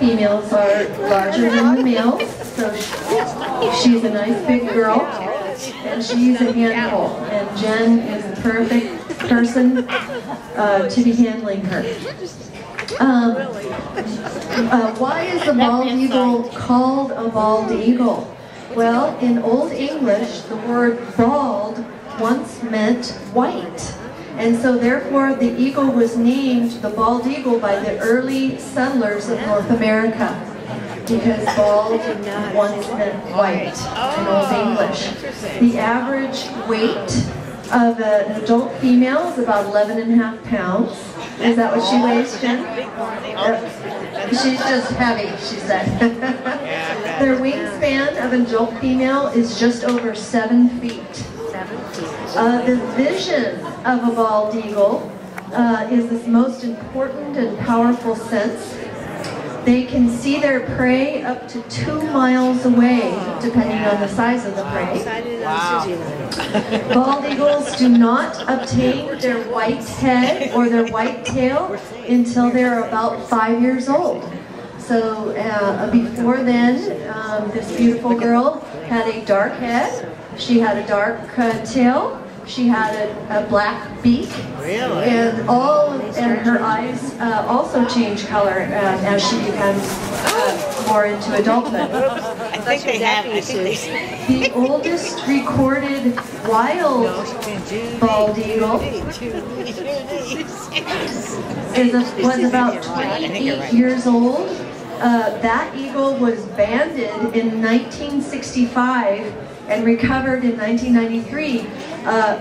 females are larger than the males, so she's a nice big girl, and she's a handful, and Jen is the perfect person to be handling her. Why is the bald eagle called a bald eagle? Well, in Old English, the word bald once meant white. And so therefore the eagle was named the bald eagle by the early settlers of North America, because bald once meant white in Old English. The average weight of an adult female is about 11.5 pounds. Is that what she weighs, Jen? She's just heavy, she said. Their wingspan of an adult female is just over 7 feet. The vision of a bald eagle is the most important and powerful sense. They can see their prey up to 2 miles away, depending on the size of the prey. Wow. Bald eagles do not obtain their white head or their white tail until they're about 5 years old. So before then, this beautiful girl had a dark head, she had a dark tail, she had a black beak, and her eyes also change color as she becomes more into adulthood. The oldest recorded wild bald eagle was about 28 years old. That eagle was banded in 1965 and recovered in 1993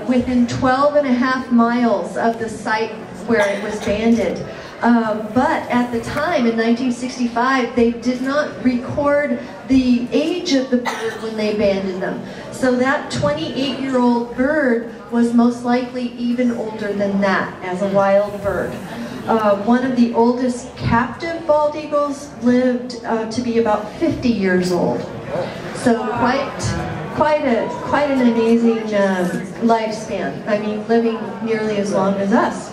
within 12.5 miles of the site where it was banded. But at the time, in 1965, they did not record the age of the bird when they banded them. So that 28-year-old bird was most likely even older than that as a wild bird. One of the oldest captive bald eagles lived to be about 50 years old. So quite an amazing lifespan. I mean, living nearly as long as us.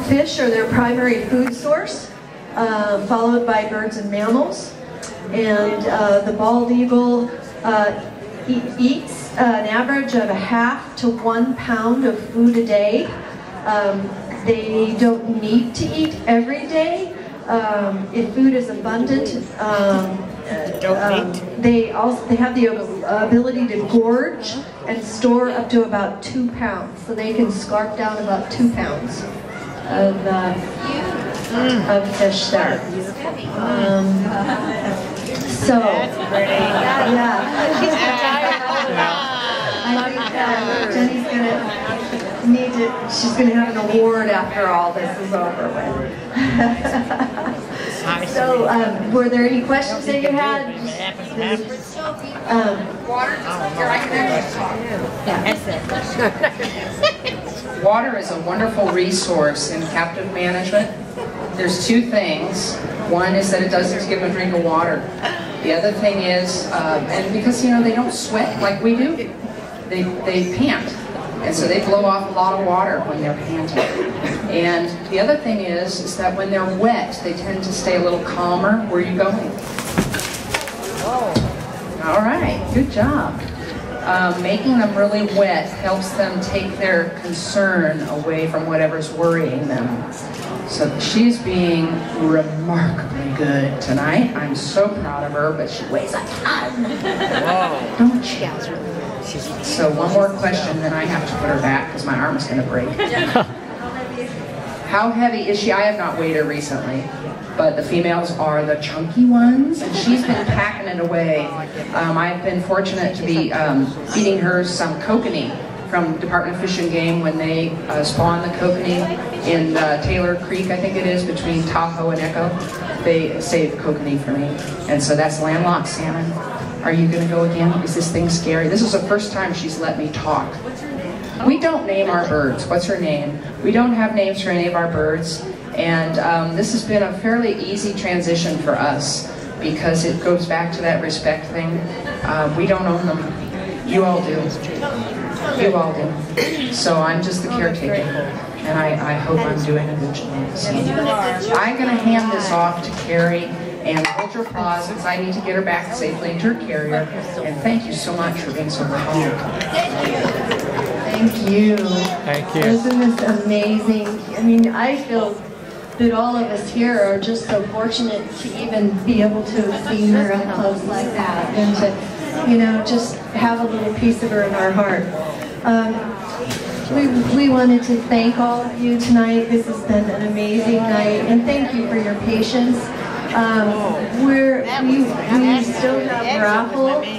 Fish are their primary food source, followed by birds and mammals. And the bald eagle eats an average of 1/2 to 1 pound of food a day. They don't need to eat every day. If food is abundant, they have the ability to gorge and store up to about 2 pounds. So they can scarf down about 2 pounds of fish there. So, yeah. I think Jenny's gonna she's gonna have an award after all this is over with. So, were there any questions that you had? Water is a wonderful resource in captive management. There's 2 things. One is that it does give them a drink of water. The other thing is, and because they don't sweat like we do, they pant. And so they blow off a lot of water when they're panting. And the other thing is that when they're wet, they tend to stay a little calmer. Where are you going? All right, good job. Making them really wet helps them take their concern away from whatever's worrying them. So she's being remarkably good tonight. I'm so proud of her, but she weighs a ton. Don't she? So one more question, then I have to put her back because my arm is going to break. How heavy is she? I have not weighed her recently, but the females are the chunky ones, and she's been packing it away. I've been fortunate to be feeding her some kokanee from Department of Fish and Game when they spawn the kokanee in Taylor Creek, I think it is, between Tahoe and Echo. They saved kokanee for me, and so that's landlocked salmon. Are you going to go again? Is this thing scary? This is the first time she's let me talk. We don't name our birds. What's her name? We don't have names for any of our birds, and this has been a fairly easy transition for us because it goes back to that respect thing. We don't own them. You all do. You all do. So I'm just the caretaker. and I hope I'm doing a good job. So I'm going to hand this off to Carrie, and hold your applause because I need to get her back safely into her carrier. And thank you so much for being so kind. Thank you. Thank you. Isn't this amazing? I mean, I feel that all of us here are just so fortunate to even be able to have seen her up close like that, and to, you know, just have a little piece of her in our heart. We wanted to thank all of you tonight. This has been an amazing night, and thank you for your patience. We still have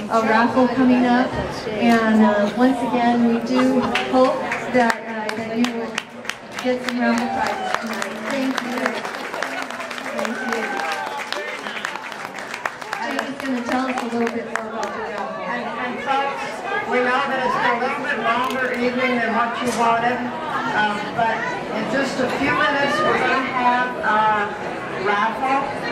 a raffle coming up, and once again, we do hope that you will get some raffle prizes tonight. Thank you. Thank you. Jake's going to tell us a little bit more about the raffle. And folks, we know that it's been a little bit longer evening than what you wanted, but in just a few minutes we're going to have a raffle.